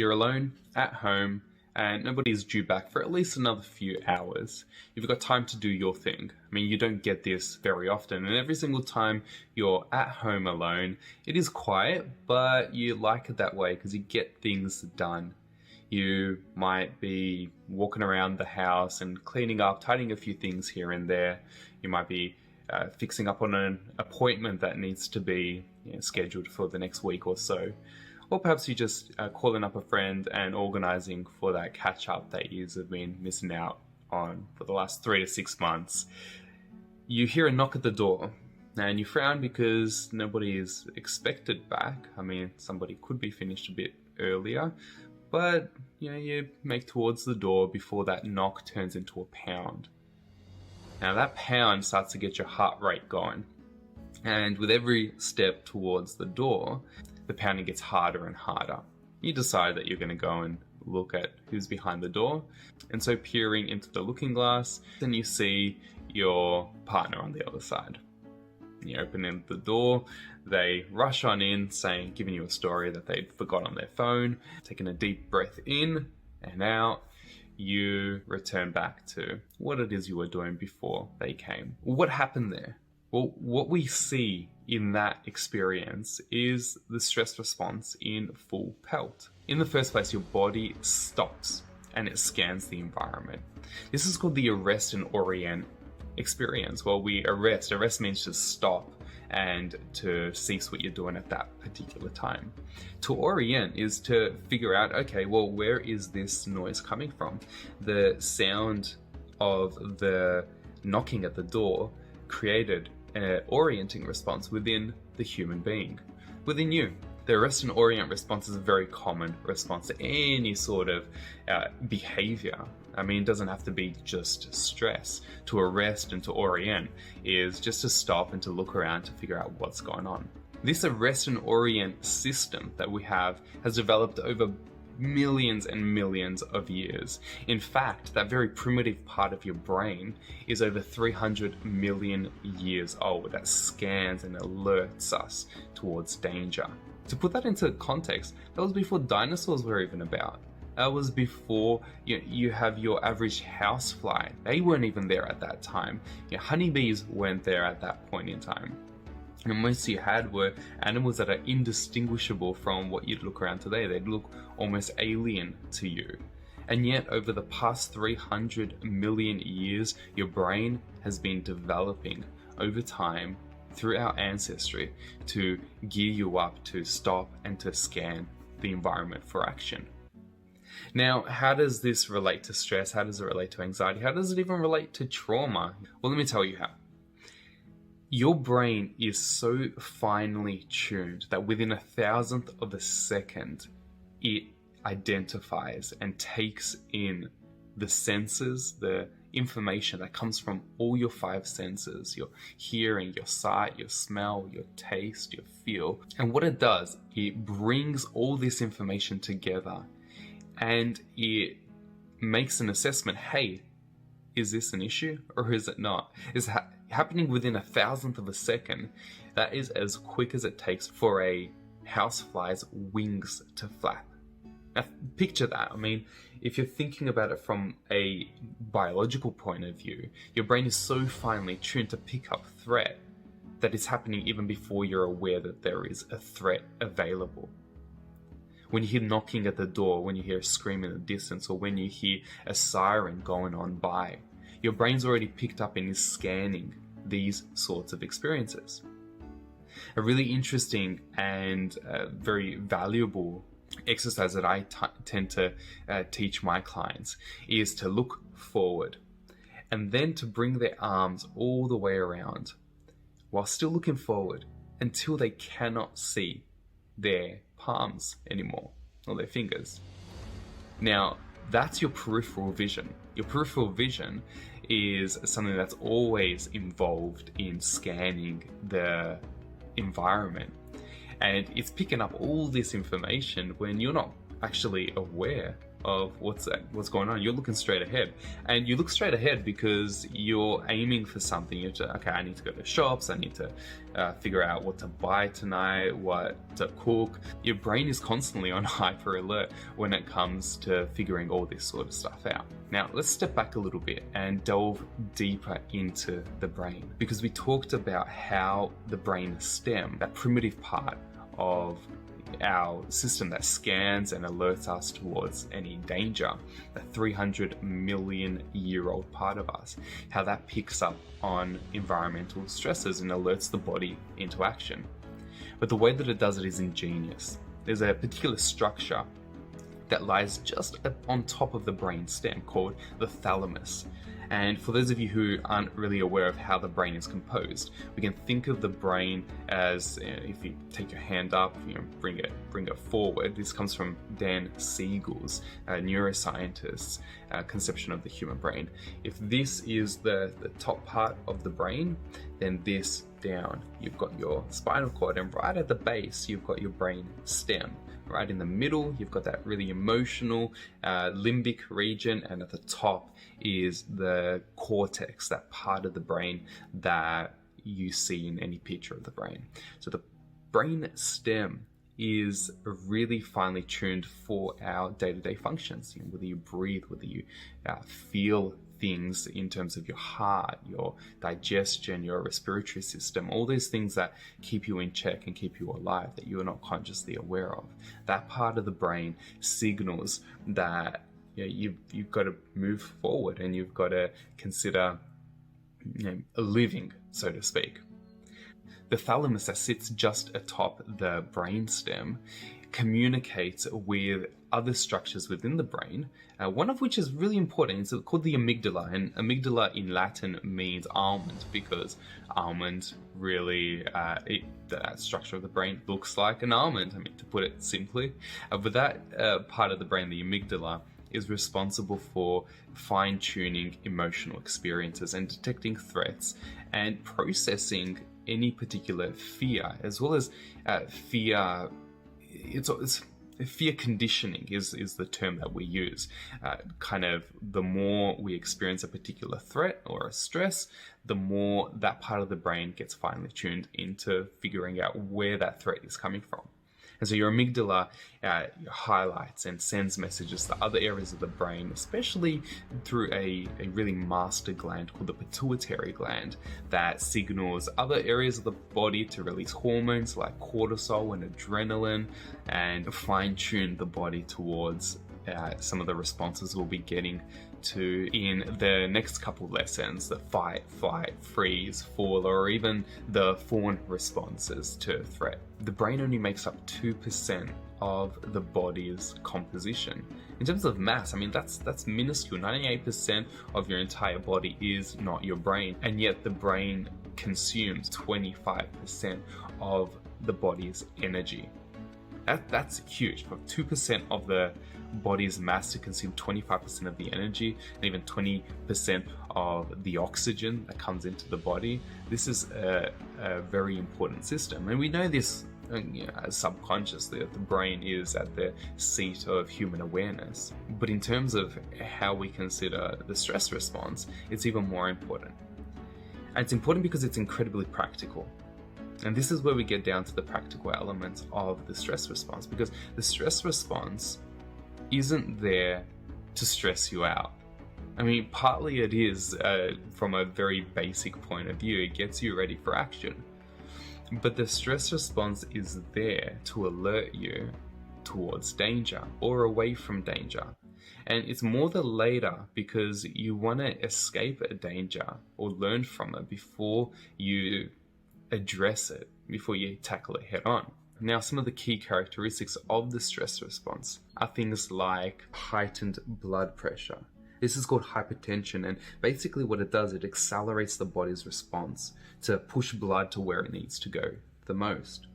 You're alone at home and nobody's due back for at least another few hours. You've got time to do your thing. I mean, you don't get this very often, and every single time you're at home alone, it is quiet, but you like it that way because you get things done. You might be walking around the house and cleaning up, tidying a few things here and there. You might be fixing up on an appointment that needs to be scheduled for the next week or so. Or perhaps you're just calling up a friend and organizing for that catch-up that you have been missing out on for the last 3 to 6 months. You hear a knock at the door and you frown because nobody is expected back. I mean, somebody could be finished a bit earlier, but you make towards the door before that knock turns into a pound. Now that pound starts to get your heart rate going. And with every step towards the door, the pounding gets harder and harder. You decide that you're going to go and look at who's behind the door. And so peering into the looking glass, then you see your partner on the other side. You open the door, they rush on in giving you a story that they'd forgot on their phone, taking a deep breath in and out. You return back to what it is you were doing before they came. What happened there? Well, what we see in that experience is the stress response in full pelt. In the first place, your body stops and it scans the environment. This is called the arrest and orient experience. Well, arrest means to stop and to cease what you're doing at that particular time. To orient is to figure out, okay, well, where is this noise coming from? The sound of the knocking at the door created an orienting response within the human being, within you. The arrest and orient response is a very common response to any sort of behavior. I mean, it doesn't have to be just stress. To arrest and to orient is just to stop and to look around to figure out what's going on. This arrest and orient system that we have has developed over millions and millions of years. In fact, that very primitive part of your brain is over 300 million years old that scans and alerts us towards danger. To put that into context, that was before dinosaurs were even about. That was before you have your average housefly. They weren't even there at that time. Honeybees weren't there at that point in time. And most you had were animals that are indistinguishable from what you'd look around today. They'd look almost alien to you. And yet, over the past 300 million years, your brain has been developing over time through our ancestry to gear you up to stop and to scan the environment for action. Now, how does this relate to stress? How does it relate to anxiety? How does it even relate to trauma? Well, let me tell you how. Your brain is so finely tuned that within 1,000th of a second, it identifies and takes in the senses, the information that comes from all your 5 senses, your hearing, your sight, your smell, your taste, your feel. And what it does, it brings all this information together and it makes an assessment. Hey, is this an issue or is it not? Is happening within 1,000th of a second. That is as quick as it takes for a housefly's wings to flap. Now, picture that. I mean, if you're thinking about it from a biological point of view, your brain is so finely tuned to pick up threat that it's happening even before you're aware that there is a threat available. When you hear knocking at the door, when you hear a scream in the distance, or when you hear a siren going on by, your brain's already picked up and is scanning these sorts of experiences. A really interesting and very valuable exercise that I tend to teach my clients is to look forward and then to bring their arms all the way around while still looking forward until they cannot see their palms anymore or their fingers. Now, that's your peripheral vision. Your peripheral vision is something that's always involved in scanning the environment. And it's picking up all this information when you're not actually aware of what's going on. You're looking straight ahead, and you look straight ahead because you're aiming for something. You're okay, I need to go to shops, I need to figure out what to buy tonight, what to cook. Your brain is constantly on hyper alert when it comes to figuring all this sort of stuff out. Now let's step back a little bit and delve deeper into the brain, because we talked about how the brain stem, that primitive part of our system that scans and alerts us towards any danger, the 300 million year old part of us, how that picks up on environmental stresses and alerts the body into action. But the way that it does it is ingenious. There's a particular structure that lies just on top of the brain stem called the thalamus. And for those of you who aren't really aware of how the brain is composed, we can think of the brain as, if you take your hand up, bring it forward. This comes from Dan Siegel's, neuroscientist's conception of the human brain. If this is the top part of the brain, then this down, you've got your spinal cord, and right at the base, you've got your brain stem. Right in the middle, you've got that really emotional limbic region, and at the top is the cortex, that part of the brain that you see in any picture of the brain. So the brain stem is really finely tuned for our day-to-day functions. Whether you breathe, whether you feel things in terms of your heart, your digestion, your respiratory system, all those things that keep you in check and keep you alive that you're not consciously aware of. That part of the brain signals that you've got to move forward and you've got to consider living, so to speak. The thalamus that sits just atop the brainstem communicates with other structures within the brain, one of which is really important. It's called the amygdala, and amygdala in Latin means almond, because almond really, that structure of the brain looks like an almond, to put it simply. But that part of the brain, the amygdala, is responsible for fine-tuning emotional experiences and detecting threats and processing any particular fear, as well as fear. Fear conditioning is the term that we use. Kind of the more we experience a particular threat or a stress, the more that part of the brain gets finely tuned into figuring out where that threat is coming from. And so your amygdala highlights and sends messages to other areas of the brain, especially through a really master gland called the pituitary gland that signals other areas of the body to release hormones like cortisol and adrenaline and fine-tune the body towards some of the responses we'll be getting to in the next couple lessons, the fight, flight, freeze, fall, or even the fawn responses to threat. The brain only makes up 2% of the body's composition. In terms of mass, that's minuscule. 98% of your entire body is not your brain, and yet the brain consumes 25% of the body's energy. That's huge. For 2% of the body's mass to consume 25% of the energy and even 20% of the oxygen that comes into the body. This is a very important system, and we know this subconsciously, that the brain is at the seat of human awareness. But in terms of how we consider the stress response, it's even more important. And it's important because it's incredibly practical. And this is where we get down to the practical elements of the stress response, because the stress response isn't there to stress you out. Partly it is from a very basic point of view. It gets you ready for action. But the stress response is there to alert you towards danger or away from danger. And it's more the later, because you want to escape a danger or learn from it before you address it, before you tackle it head on. Now, some of the key characteristics of the stress response are things like heightened blood pressure. This is called hypertension, and basically what it does, it accelerates the body's response to push blood to where it needs to go the most.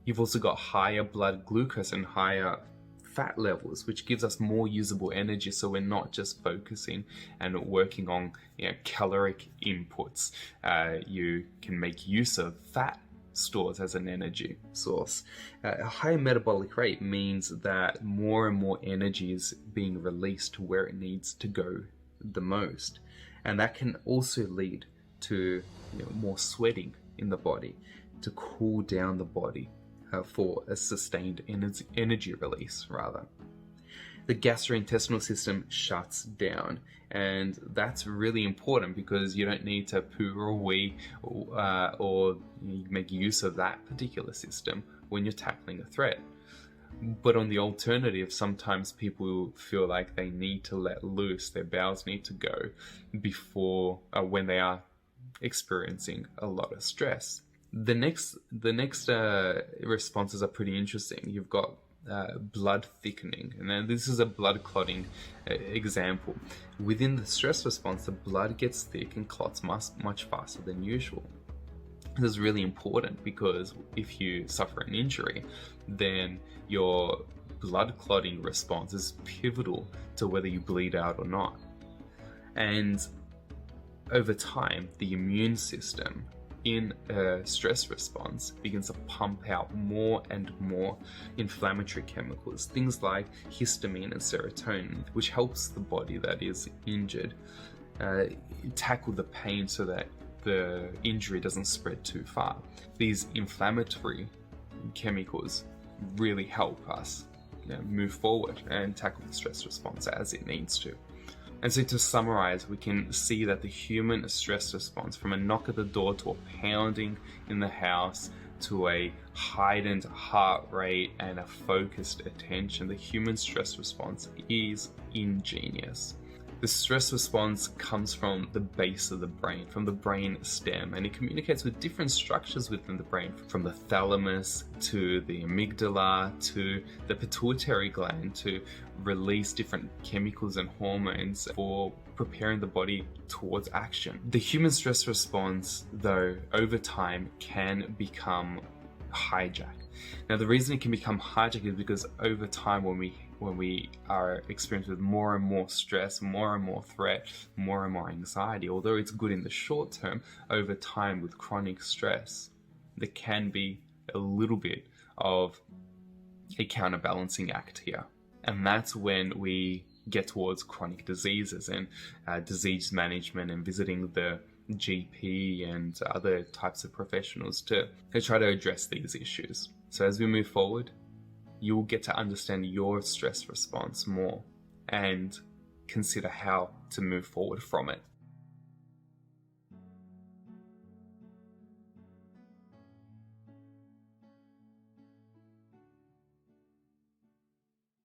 You've also got higher blood glucose and higher fat levels, which gives us more usable energy, so we're not just focusing and working on caloric inputs. You can make use of fat stores as an energy source. A higher metabolic rate means that more and more energy is being released to where it needs to go the most. And that can also lead to more sweating in the body, to cool down the body for a sustained energy release, rather. The gastrointestinal system shuts down, and that's really important because you don't need to poo or wee or make use of that particular system when you're tackling a threat. But on the alternative, sometimes people feel like they need to let loose, their bowels need to go before when they are experiencing a lot of stress. The next responses are pretty interesting. You've got blood thickening, and then this is a blood clotting example. Within the stress response, the blood gets thick and clots much faster than usual. This is really important because if you suffer an injury, then your blood clotting response is pivotal to whether you bleed out or not. And over time, the immune system in a stress response begins to pump out more and more inflammatory chemicals, things like histamine and serotonin, which helps the body that is injured tackle the pain so that the injury doesn't spread too far. These inflammatory chemicals really help us move forward and tackle the stress response as it needs to. And so to summarize, we can see that the human stress response, from a knock at the door to a pounding in the house to a heightened heart rate and a focused attention, the human stress response is ingenious. The stress response comes from the base of the brain, from the brain stem, and it communicates with different structures within the brain, from the thalamus to the amygdala to the pituitary gland, to release different chemicals and hormones for preparing the body towards action. The human stress response, though, over time can become hijacked. Now, the reason it can become hijacked is because over time, when we are experienced with more and more stress, more and more threat, more and more anxiety, although it's good in the short term, over time with chronic stress, there can be a little bit of a counterbalancing act here. And that's when we get towards chronic diseases and disease management and visiting the GP and other types of professionals to try to address these issues. So as we move forward, you will get to understand your stress response more and consider how to move forward from it.